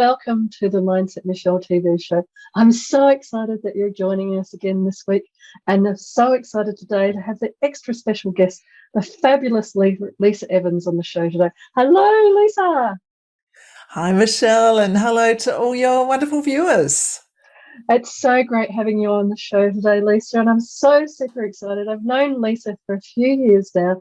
welcome to the Mindset Michele TV show. I'm so excited that you're joining us again this week, and I'm so excited today to have the extra special guest, the fabulous Lisa Evans, on the show today. Hello, Lisa. Hi, Michele, and hello to all your wonderful viewers. It's so great having you on the show today, Lisa, and I'm so super excited. I've known Lisa for a few years now,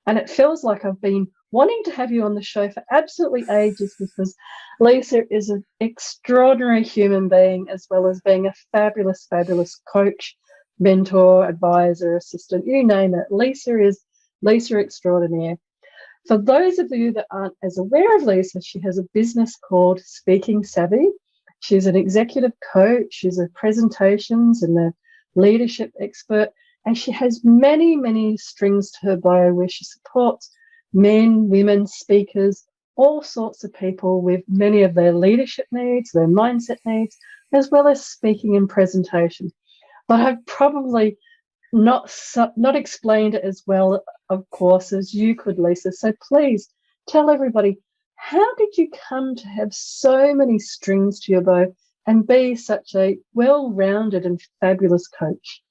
and it feels like I've been wanting to have you on the show for absolutely ages, because Lisa is an extraordinary human being, as well as being a fabulous, fabulous coach, mentor, advisor, assistant, you name it. Lisa is Lisa extraordinaire. For those of you that aren't as aware of Lisa, she has a business called Speaking Savvy. She's an executive coach, she's a presentations and a leadership expert, and she has many, many strings to her bow where she supports men, women, speakers, all sorts of people with many of their leadership needs, their mindset needs, as well as speaking and presentation. But I've probably not explained it as well, of course, as you could, Lisa. So please tell everybody, how did you come to have so many strings to your bow and be such a well-rounded and fabulous coach?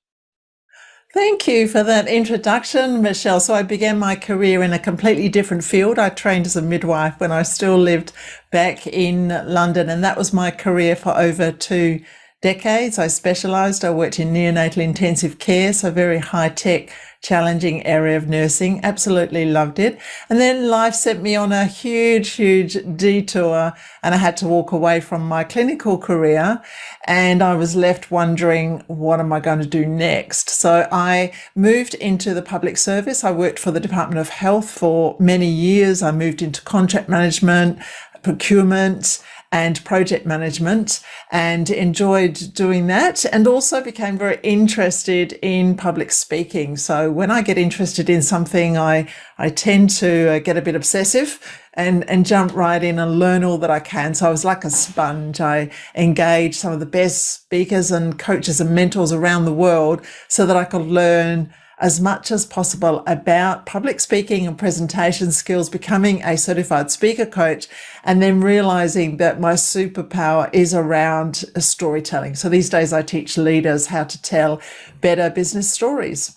Thank you for that introduction, Michele. So I began my career in a completely different field. I trained as a midwife when I still lived back in London, and that was my career for over 2 decades. I specialised. I worked in neonatal intensive care, so very high-tech, challenging area of nursing. Absolutely loved it. And then life sent me on a huge, huge detour, and I had to walk away from my clinical career, and I was left wondering, what am I going to do next? So I moved into the public service. I worked for the Department of Health for many years. I moved into contract management, procurement, and project management, and enjoyed doing that, and also became very interested in public speaking. So when I get interested in something, I tend to get a bit obsessive and jump right in and learn all that I can. So I was like a sponge. I engaged some of the best speakers and coaches and mentors around the world so that I could learn as much as possible about public speaking and presentation skills, becoming a certified speaker coach, and then realizing that my superpower is around storytelling. So these days I teach leaders how to tell better business stories.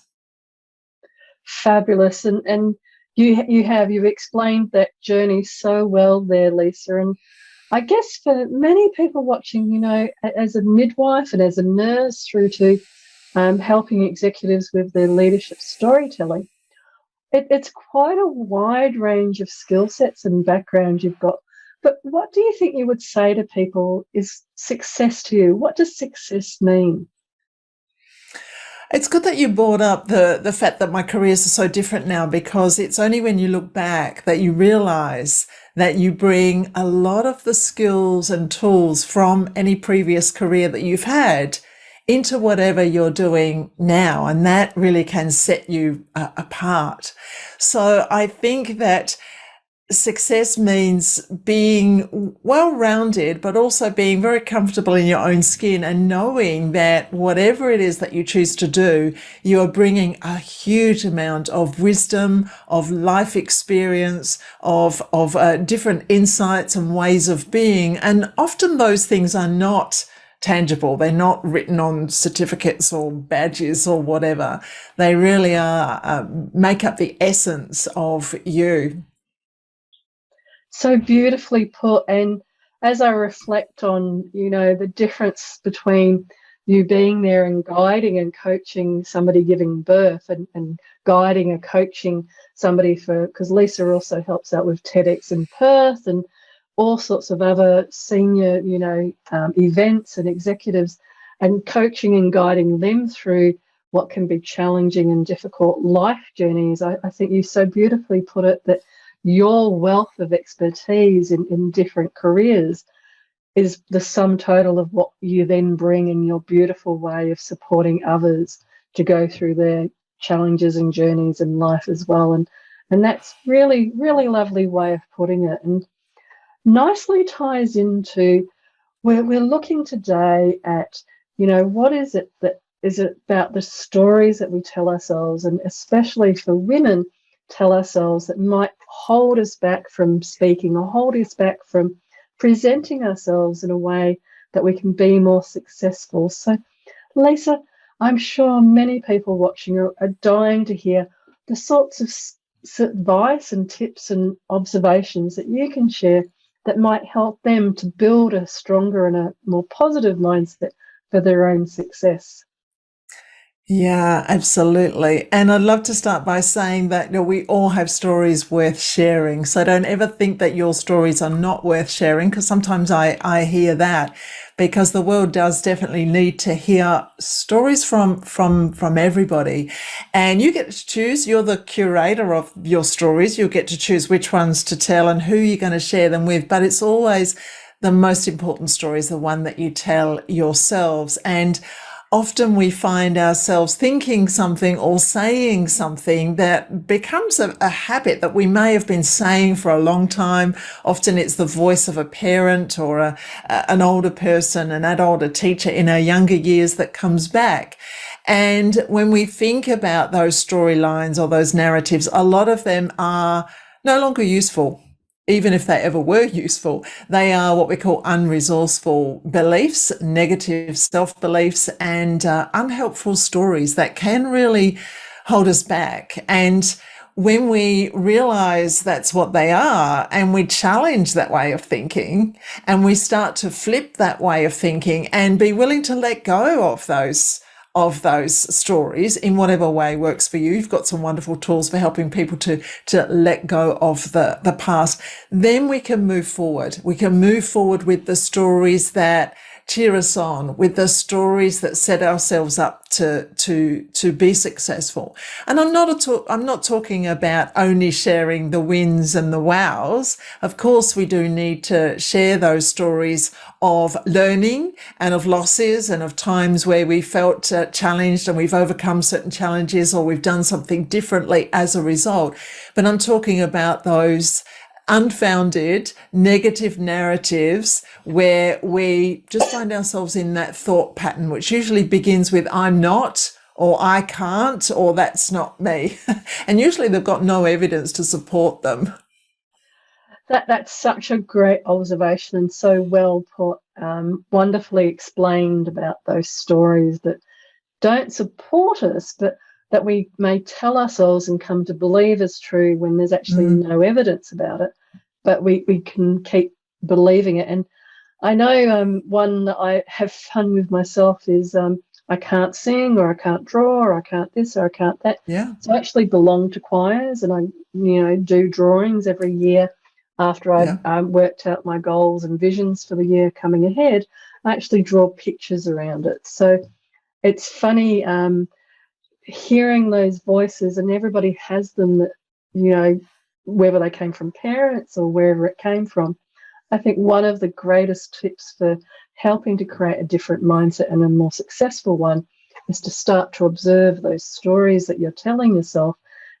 Fabulous. And you've explained that journey so well there, Lisa. And I guess for many people watching, you know, as a midwife and as a nurse through to helping executives with their leadership storytelling, it's quite a wide range of skill sets and backgrounds you've got. But what do you think you would say to people is success to you? What does success mean? It's good that you brought up the fact that my careers are so different now, because it's only when you look back that you realize that you bring a lot of the skills and tools from any previous career that you've had into whatever you're doing now, and that really can set you apart. So I think that success means being well-rounded, but also being very comfortable in your own skin and knowing that whatever it is that you choose to do, you are bringing a huge amount of wisdom, of life experience, of different insights and ways of being. And often those things are not tangible. They're not written on certificates or badges or whatever. They really are make up the essence of you. So beautifully put. And as I reflect on, you know, the difference between you being there and guiding and coaching somebody giving birth, and guiding and coaching somebody because Lisa also helps out with TEDx in Perth and all sorts of other senior, you know, events and executives, and coaching and guiding them through what can be challenging and difficult life journeys. I think you so beautifully put it that your wealth of expertise in different careers is the sum total of what you then bring in your beautiful way of supporting others to go through their challenges and journeys in life as well. And that's really, really lovely way of putting it. And nicely ties into where we're looking today at, you know, what is it that is it about the stories that we tell ourselves, and especially for women, tell ourselves, that might hold us back from speaking or hold us back from presenting ourselves in a way that we can be more successful. So, Lisa, I'm sure many people watching are dying to hear the sorts of advice and tips and observations that you can share that might help them to build a stronger and a more positive mindset for their own success. Yeah, absolutely. And I'd love to start by saying that, we all have stories worth sharing. So don't ever think that your stories are not worth sharing, because sometimes I hear that, because the world does definitely need to hear stories from everybody. And you get to choose. You're the curator of your stories. You'll get to choose which ones to tell and who you're going to share them with. But it's always the most important story is the one that you tell yourselves. And often we find ourselves thinking something or saying something that becomes a habit that we may have been saying for a long time. Often it's the voice of a parent or an older person, an adult, a teacher in our younger years that comes back. And when we think about those storylines or those narratives, a lot of them are no longer useful. Even if they ever were useful, they are what we call unresourceful beliefs, negative self-beliefs, and unhelpful stories that can really hold us back. And when we realize that's what they are, and we challenge that way of thinking, and we start to flip that way of thinking and be willing to let go of those stories in whatever way works for you. You've got some wonderful tools for helping people to let go of the past. Then we can move forward. We can move forward with the stories that cheer us on, with the stories that set ourselves up to be successful. And I'm not talking about only sharing the wins and the wows. Of course, we do need to share those stories of learning and of losses and of times where we felt challenged and we've overcome certain challenges, or we've done something differently as a result. But I'm talking about those unfounded negative narratives where we just find ourselves in that thought pattern, which usually begins with "I'm not," or "I can't," or "that's not me." And usually they've got no evidence to support them. That's such a great observation and so well put, wonderfully explained about those stories that don't support us, but that we may tell ourselves and come to believe is true when there's actually no evidence about it, but we can keep believing it. And I know one that I have fun with myself is I can't sing, or I can't draw, or I can't this, or I can't that. Yeah. So I actually belong to choirs, and I do drawings every year after I've worked out my goals and visions for the year coming ahead. I actually draw pictures around it. So it's funny hearing those voices, and everybody has them, that whether they came from parents or wherever it came from. I think one of the greatest tips for helping to create a different mindset and a more successful one is to start to observe those stories that you're telling yourself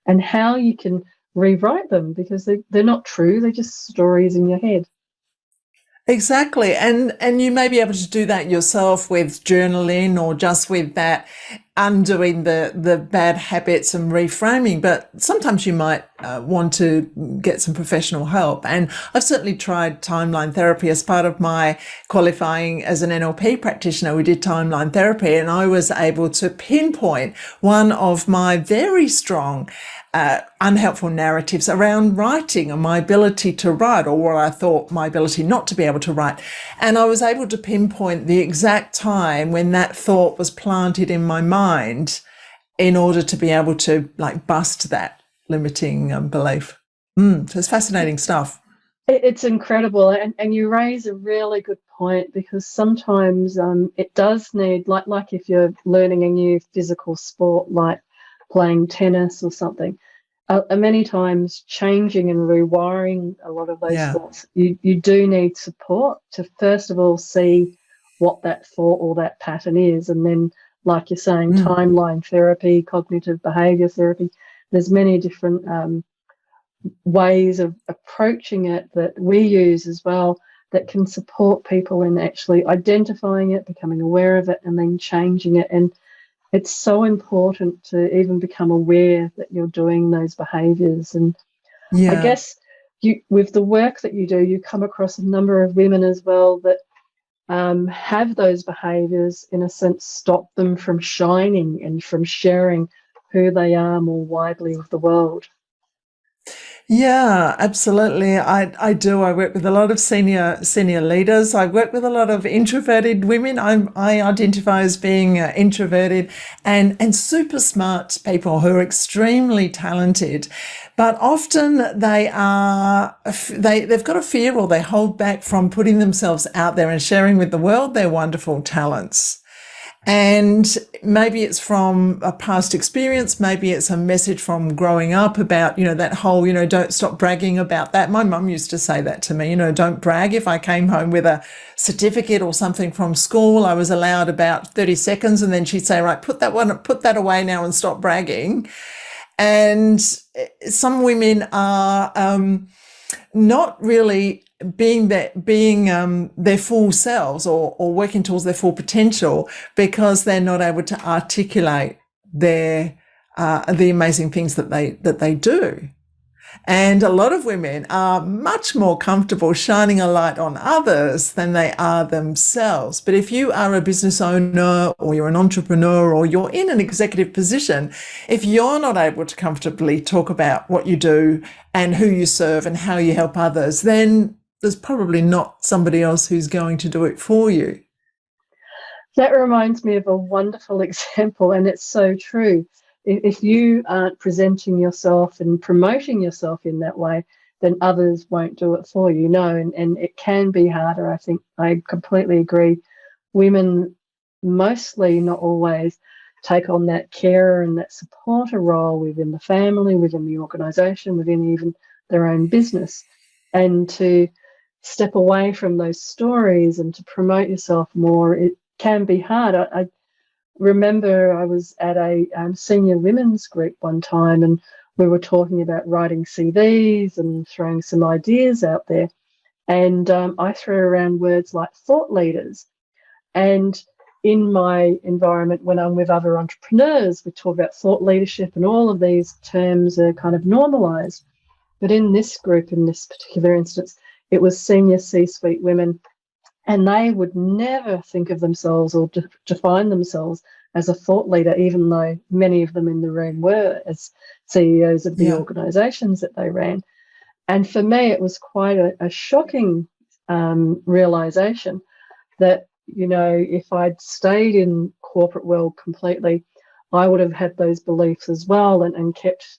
and how you can rewrite them, because they're not true, they're just stories in your head. Exactly. And you may be able to do that yourself with journaling, or just with that undoing the bad habits and reframing. But sometimes you might want to get some professional help. And I've certainly tried timeline therapy as part of my qualifying as an NLP practitioner. We did timeline therapy, and I was able to pinpoint one of my very strong unhelpful narratives around writing and my ability to write, or what I thought my ability not to be able to write. And I was able to pinpoint the exact time when that thought was planted in my mind in order to be able to bust that limiting belief. So it's fascinating stuff. It's incredible. And you raise a really good point, because sometimes it does need, like if you're learning a new physical sport, like playing tennis or something, many times changing and rewiring a lot of those thoughts, you do need support to first of all see what that thought or that pattern is, and then, like you're saying, timeline therapy, cognitive behavior therapy, there's many different ways of approaching it that we use as well that can support people in actually identifying it, becoming aware of it, and then changing it. And it's so important to even become aware that you're doing those behaviors. And I guess with the work that you do, you come across a number of women as well that have those behaviours, in a sense, stop them from shining and from sharing who they are more widely with the world. Yeah, absolutely. I do. I work with a lot of senior leaders. I work with a lot of introverted women. I identify as being introverted and super smart people who are extremely talented, but often they've got a fear, or they hold back from putting themselves out there and sharing with the world their wonderful talents. And maybe it's from a past experience, maybe it's a message from growing up about, that whole, don't stop bragging about that. My mum used to say that to me, don't brag. If I came home with a certificate or something from school, I was allowed about 30 seconds, and then she'd say, right, put that away now and stop bragging. And some women are not really being their full selves, or working towards their full potential, because they're not able to articulate the amazing things that they do. And a lot of women are much more comfortable shining a light on others than they are themselves. But if you are a business owner, or you're an entrepreneur, or you're in an executive position, if you're not able to comfortably talk about what you do and who you serve and how you help others, then there's probably not somebody else who's going to do it for you. That reminds me of a wonderful example, and it's so true. If you aren't presenting yourself and promoting yourself in that way, then others won't do it for you. And it can be harder. I think I completely agree. Women mostly, not always, take on that carer and that supporter role within the family, within the organisation, within even their own business. And to step away from those stories and to promote yourself more, it can be hard. I remember I was at a senior women's group one time, and we were talking about writing CVs and throwing some ideas out there. And I threw around words like thought leaders. And in my environment, when I'm with other entrepreneurs, we talk about thought leadership, and all of these terms are kind of normalized. But in this group, in this particular instance, it was senior C-suite women, and they would never think of themselves or define themselves as a thought leader, even though many of them in the room were, as CEOs of the organizations that they ran. And for me, it was quite a shocking realization that, if I'd stayed in corporate world completely, I would have had those beliefs as well, and kept,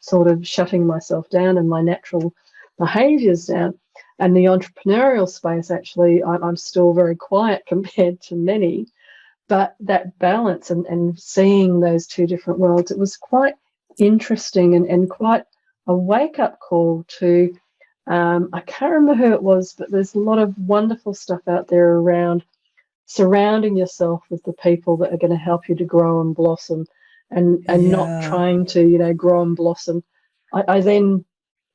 sort of shutting myself down and my natural behaviors down. And the entrepreneurial space, actually, I'm still very quiet compared to many. But that balance and seeing those two different worlds, it was quite interesting and quite a wake-up call to, I can't remember who it was, but there's a lot of wonderful stuff out there around surrounding yourself with the people that are going to help you to grow and blossom, and not trying to, grow and blossom. I then,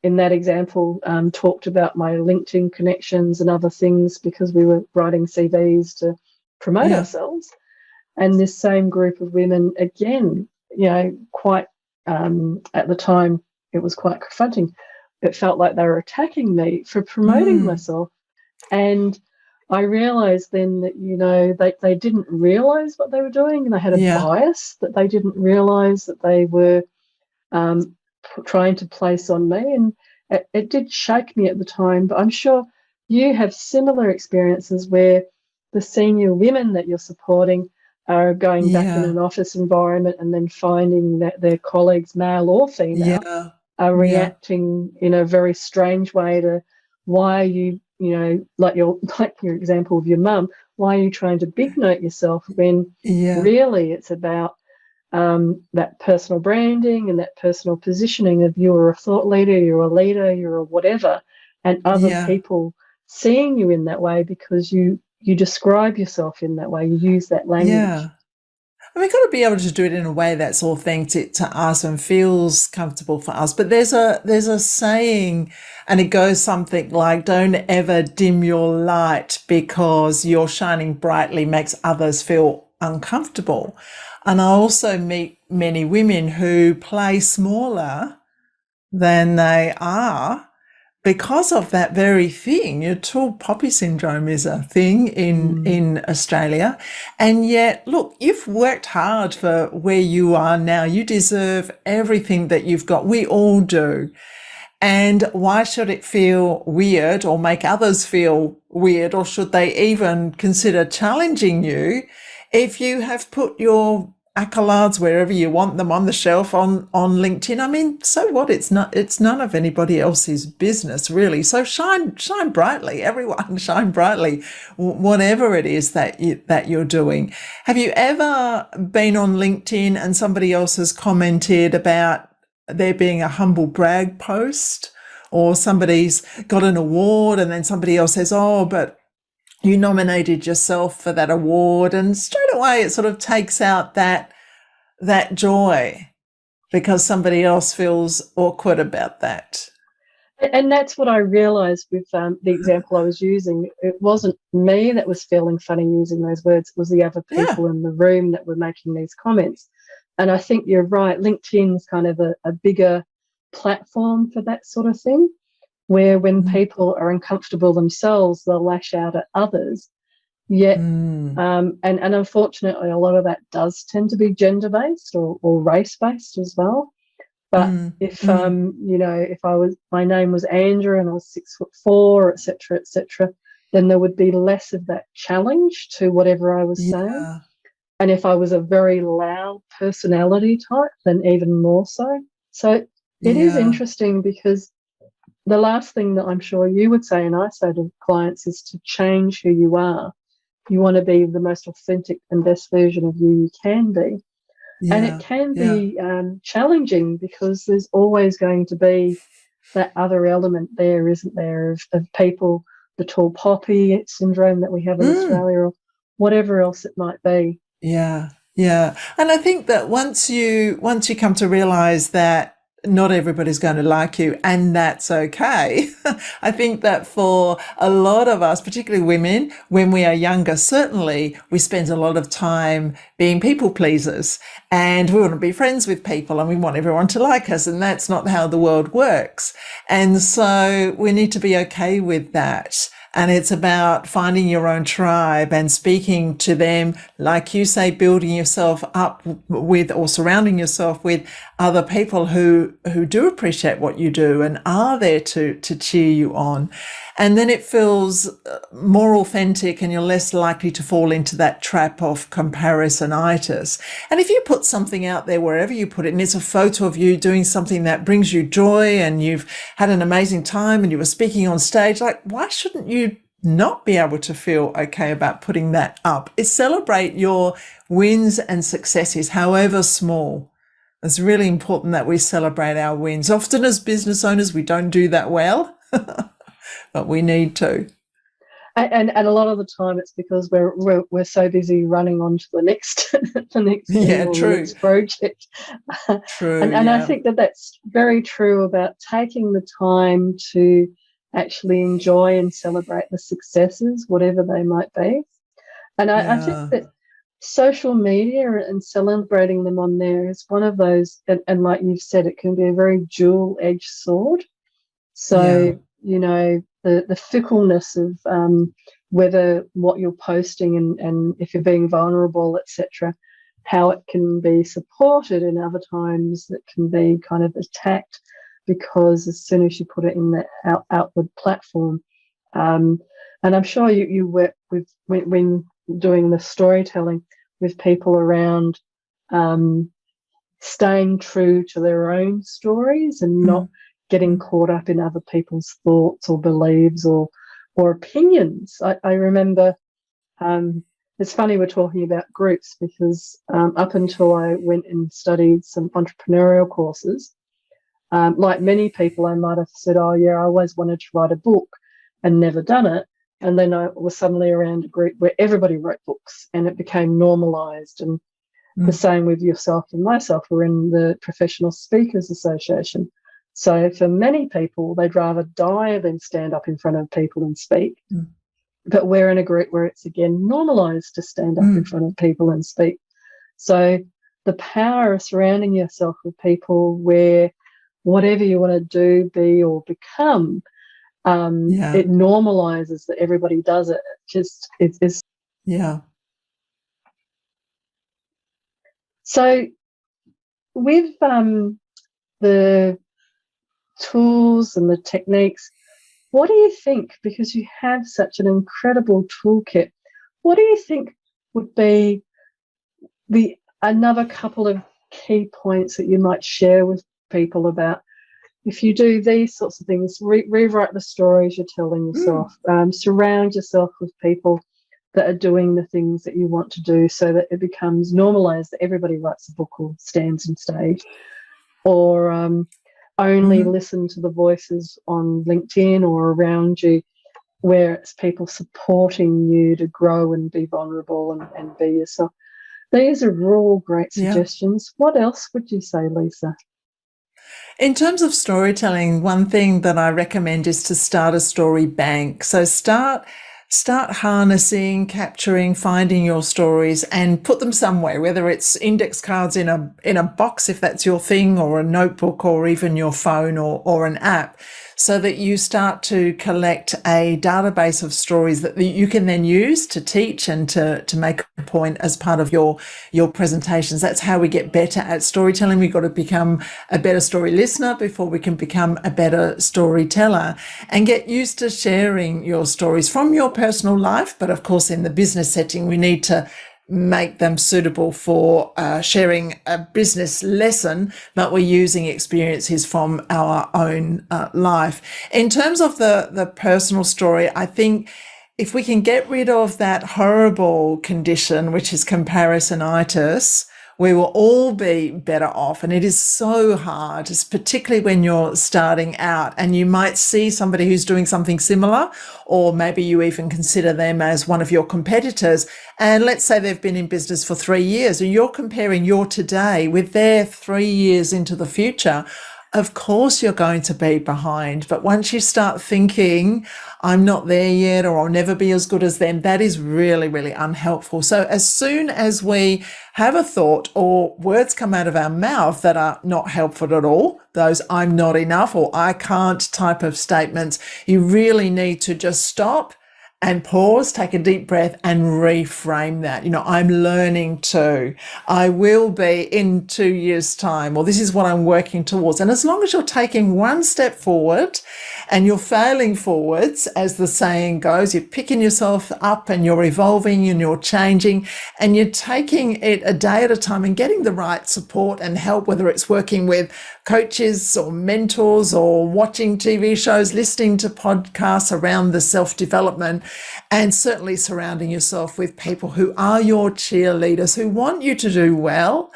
in that example, talked about my LinkedIn connections and other things, because we were writing CVs to promote ourselves. And this same group of women, again, quite at the time, it was quite confronting. It felt like they were attacking me for promoting myself. And I realised then that, they didn't realise what they were doing, and they had a bias that they didn't realise that they were trying to place on me. And it did shake me at the time. But I'm sure you have similar experiences where the senior women that you're supporting are going back in an office environment, and then finding that their colleagues, male or female, are reacting in a very strange way to, why are you, like your example of your mum, why are you trying to big note yourself, when really it's about that personal branding and that personal positioning of, you're a thought leader, you're a leader, you're a whatever, and other people seeing you in that way because you describe yourself in that way, you use that language. And we've got to be able to do it in a way that's authentic to us and feels comfortable for us. But there's a saying, and it goes something like, don't ever dim your light because your shining brightly makes others feel uncomfortable. And I also meet many women who play smaller than they are, because of that very thing. Your tall poppy syndrome is a thing in Australia. And yet, look, you've worked hard for where you are now. You deserve everything that you've got. We all do. And why should it feel weird or make others feel weird, or should they even consider challenging you if you have put your accolades wherever you want them on the shelf on LinkedIn? I mean, so what? It's none of anybody else's business, really. So shine brightly, everyone. Shine brightly, whatever it is that you're doing. Have you ever been on LinkedIn and somebody else has commented about there being a humble brag post, or somebody's got an award and then somebody else says, oh, but you nominated yourself for that award, and straight away it sort of takes out that joy because somebody else feels awkward about that. And that's what I realised with the example I was using. It wasn't me that was feeling funny using those words. It was the other people in the room that were making these comments. And I think you're right. LinkedIn's kind of a bigger platform for that sort of thing, where when people are uncomfortable themselves, they'll lash out at others. Yet, and unfortunately, a lot of that does tend to be gender-based or race-based as well. But if my name was Andrew and I was 6'4", et cetera, then there would be less of that challenge to whatever I was saying. And if I was a very loud personality type, then even more so. So it is interesting, because the last thing that I'm sure you would say, and I say to clients, is to change who you are. You want to be the most authentic and best version of you can be. And it can be challenging, because there's always going to be that other element there, isn't there, of people, the tall poppy syndrome that we have in Australia, or whatever else it might be. Yeah. And I think that once you come to realize that not everybody's going to like you, and that's okay. I think that for a lot of us, particularly women, when we are younger, certainly we spend a lot of time being people pleasers, and we want to be friends with people and we want everyone to like us, and that's not how the world works. And so we need to be okay with that. And it's about finding your own tribe and speaking to them, like you say, building yourself up with, or surrounding yourself with, other people who do appreciate what you do and are there to cheer you on. And then it feels more authentic, and you're less likely to fall into that trap of comparisonitis. And if you put something out there, wherever you put it, and it's a photo of you doing something that brings you joy, and you've had an amazing time and you were speaking on stage, like, why shouldn't you not be able to feel okay about putting that up? It's celebrate your wins and successes, however small. It's really important that we celebrate our wins. Often as business owners, we don't do that well. But we need to. And a lot of the time it's because we're so busy running on to the next the next project. True. And I think that's very true about taking the time to actually enjoy and celebrate the successes, whatever they might be. And I think that social media and celebrating them on there is one of those, and like you've said, it can be a very dual-edged sword. So, the fickleness of whether what you're posting and if you're being vulnerable, etc., how it can be supported, and other times it can be kind of attacked, because as soon as you put it in that outward platform, and I'm sure you work with, when doing the storytelling, with people around staying true to their own stories and not getting caught up in other people's thoughts or beliefs or opinions. I remember, it's funny we're talking about groups, because up until I went and studied some entrepreneurial courses, like many people, I might have said, oh yeah, I always wanted to write a book and never done it. And then I was suddenly around a group where everybody wrote books, and it became normalized. And the same with yourself and myself. We're in the Professional Speakers Association. So for many people, they'd rather die than stand up in front of people and speak. But we're in a group where it's, again, normalised to stand up in front of people and speak. So the power of surrounding yourself with people where whatever you want to do, be, or become, Yeah. It normalizes that everybody does it. It's Yeah. so with the tools and the techniques, what do you think, because you have such an incredible toolkit, what do you think would be another couple of key points that you might share with people about if you do these sorts of things, rewrite the stories you're telling yourself, surround yourself with people that are doing the things that you want to do so that it becomes normalized that everybody writes a book or stands on stage, or only listen to the voices on LinkedIn or around you where it's people supporting you to grow and be vulnerable and be yourself. These are all great suggestions. What else would you say, Lisa? In terms of storytelling, one thing that I recommend is to start a story bank. So start harnessing, capturing, finding your stories and put them somewhere, whether it's index cards in a box, if that's your thing, or a notebook, or even your phone or an app, so that you start to collect a database of stories that you can then use to teach and to make a point as part of your presentations. That's how we get better at storytelling. We've got to become a better story listener before we can become a better storyteller, and get used to sharing your stories from your personal life. But of course, in the business setting, we need to make them suitable for sharing a business lesson, but we're using experiences from our own life. In terms of the personal story, I think if we can get rid of that horrible condition, which is comparisonitis, we will all be better off. And it is so hard, particularly when you're starting out and you might see somebody who's doing something similar, or maybe you even consider them as one of your competitors. And let's say they've been in business for 3 years and you're comparing your today with their 3 years into the future. Of course, you're going to be behind. But once you start thinking, I'm not there yet, or I'll never be as good as them, that is really, really unhelpful. So as soon as we have a thought or words come out of our mouth that are not helpful at all, those I'm not enough or I can't type of statements, you really need to just stop and pause, take a deep breath and reframe that. I'm learning to, I will be in 2 years' time, or this is what I'm working towards. And as long as you're taking one step forward and you're failing forwards, as the saying goes, you're picking yourself up and you're evolving and you're changing and you're taking it a day at a time and getting the right support and help, whether it's working with coaches or mentors or watching TV shows, listening to podcasts around the self-development, and certainly surrounding yourself with people who are your cheerleaders, who want you to do well,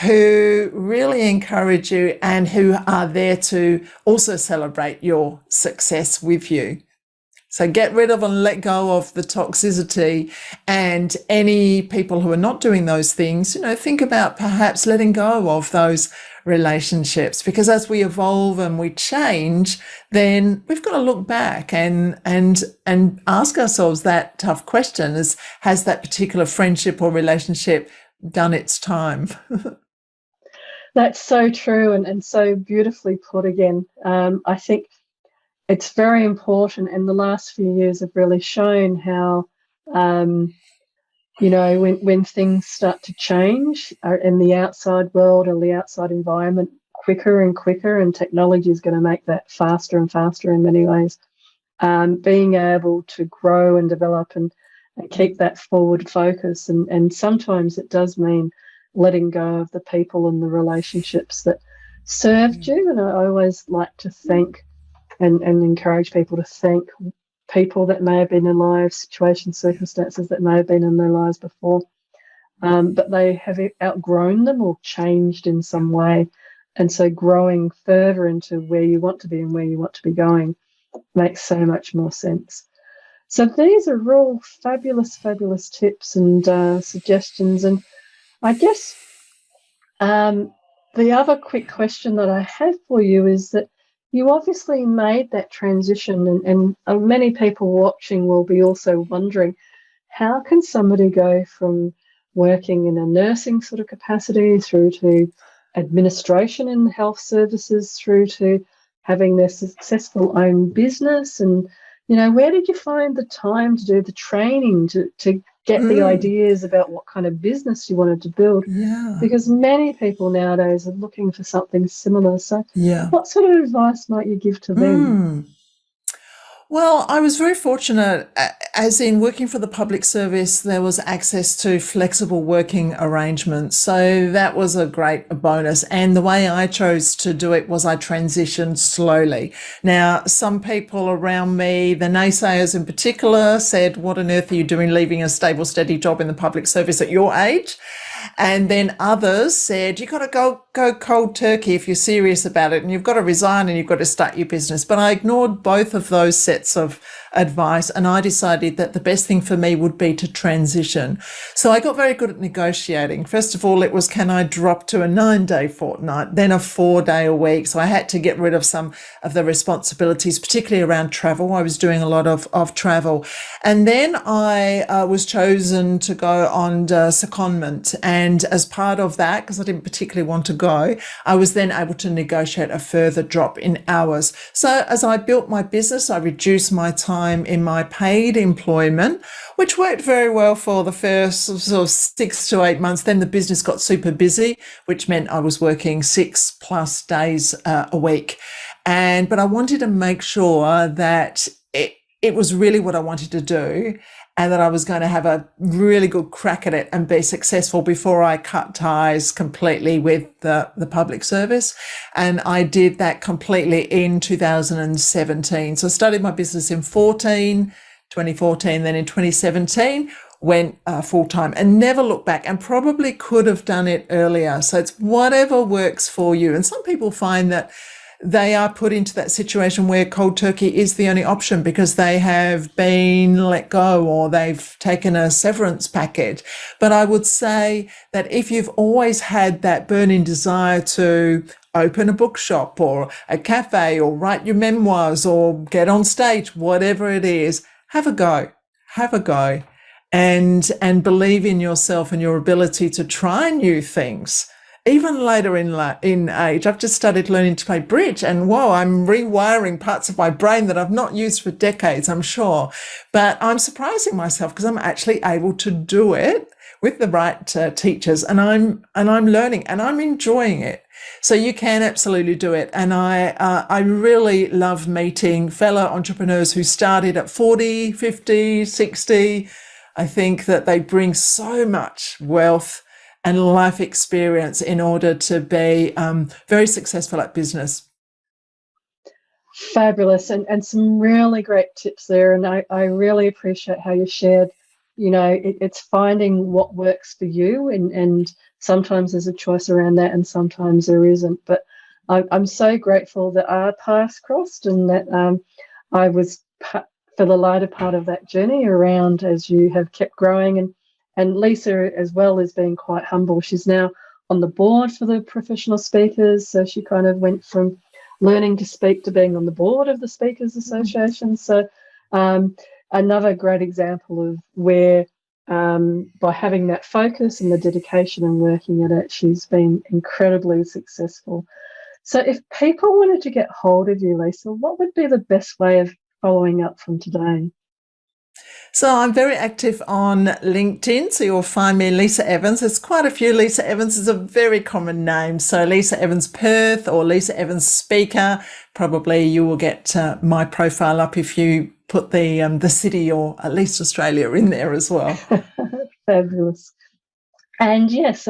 who really encourage you and who are there to also celebrate your success with you. So get rid of and let go of the toxicity, and any people who are not doing those things, think about perhaps letting go of those relationships, because as we evolve and we change, then we've got to look back and ask ourselves that tough question: has that particular friendship or relationship done its time? That's so true and so beautifully put again. I think it's very important, and the last few years have really shown how, when things start to change in the outside world or the outside environment quicker and quicker, and technology is going to make that faster and faster in many ways, being able to grow and develop and keep that forward focus. And sometimes it does mean letting go of the people and the relationships that served you. And I always like to thank and encourage people to thank people that may have been in lives, situations, circumstances that may have been in their lives before, but they have outgrown them or changed in some way. And so growing further into where you want to be and where you want to be going makes so much more sense. So these are all fabulous, fabulous tips and suggestions. And I guess the other quick question that I have for you is that you obviously made that transition, and many people watching will be also wondering, how can somebody go from working in a nursing sort of capacity through to administration in health services, through to having their successful own business. And, where did you find the time to do the training to get the ideas about what kind of business you wanted to build? Yeah. Because many people nowadays are looking for something similar. So Yeah. what sort of advice might you give to them? Well, I was very fortunate, as in working for the public service, there was access to flexible working arrangements. So that was a great bonus. And the way I chose to do it was I transitioned slowly. Now, some people around me, the naysayers in particular, said, what on earth are you doing leaving a stable, steady job in the public service at your age? And then others said, you've got to go cold turkey if you're serious about it, and you've got to resign and you've got to start your business. But I ignored both of those sets of advice, and I decided that the best thing for me would be to transition. So I got very good at negotiating. First of all, it was, can I drop to a 9-day fortnight, then a 4-day a week? So I had to get rid of some of the responsibilities, particularly around travel. I was doing a lot of travel. And then I was chosen to go on secondment. And as part of that, because I didn't particularly want to go, I was then able to negotiate a further drop in hours. So as I built my business, I reduced my time in my paid employment, which worked very well for the first sort of 6 to 8 months. Then the business got super busy, which meant I was working 6+ days a week. But I wanted to make sure that it was really what I wanted to do, and that I was going to have a really good crack at it and be successful before I cut ties completely with the public service. And I did that completely in 2017. So I started my business in 2014, then in 2017, went full-time and never looked back, and probably could have done it earlier. So it's whatever works for you. And some people find that they are put into that situation where cold turkey is the only option because they have been let go or they've taken a severance package. But I would say that if you've always had that burning desire to open a bookshop or a cafe or write your memoirs or get on stage, whatever it is, have a go, and believe in yourself and your ability to try new things. Even later in age, I've just started learning to play bridge, and whoa, I'm rewiring parts of my brain that I've not used for decades, I'm sure. But I'm surprising myself because I'm actually able to do it with the right teachers, and I'm learning and I'm enjoying it. So you can absolutely do it. And I really love meeting fellow entrepreneurs who started at 40, 50, 60. I think that they bring so much wealth and life experience in order to be very successful at business. Fabulous, and some really great tips there. And I really appreciate how you shared, it's finding what works for you, and sometimes there's a choice around that and sometimes there isn't. But I'm so grateful that our paths crossed, and that I was for the later part of that journey around as you have kept growing. And Lisa, as well, is being quite humble. She's now on the board for the professional speakers. So she kind of went from learning to speak to being on the board of the Speakers Association. So another great example of where by having that focus and the dedication and working at it, she's been incredibly successful. So if people wanted to get hold of you, Lisa, what would be the best way of following up from today? So I'm very active on LinkedIn. So you'll find me Lisa Evans. There's quite a few Lisa Evans. Is a very common name. So Lisa Evans Perth or Lisa Evans Speaker. Probably you will get my profile up if you put the city or at least Australia in there as well. Fabulous. And yes,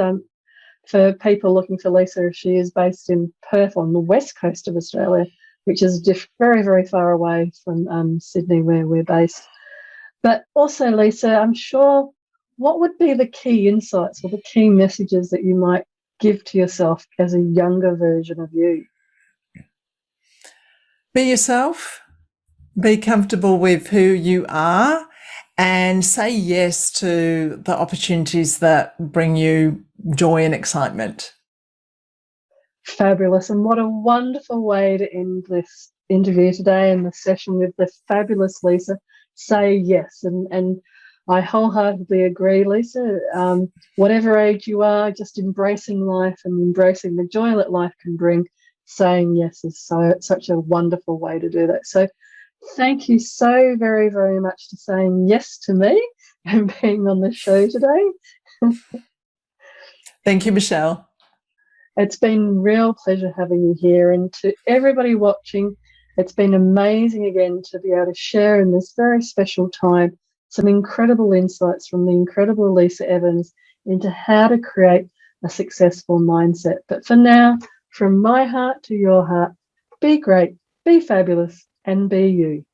for people looking for Lisa, she is based in Perth on the west coast of Australia, which is very, very far away from Sydney, where we're based. But also, Lisa, I'm sure, what would be the key insights or the key messages that you might give to yourself as a younger version of you? Be yourself, be comfortable with who you are, and say yes to the opportunities that bring you joy and excitement. Fabulous. And what a wonderful way to end this interview today and the session with the fabulous Lisa. Say yes. And I wholeheartedly agree, Lisa. Whatever age you are, just embracing life and embracing the joy that life can bring. saying yes is such a wonderful way to do that. So thank you so very, very much for saying yes to me and being on the show today. Thank you, Michele. It's been a real pleasure having you here. And to everybody watching, it's been amazing again to be able to share in this very special time some incredible insights from the incredible Lisa Evans into how to create a successful mindset. But for now, from my heart to your heart, be great, be fabulous, and be you.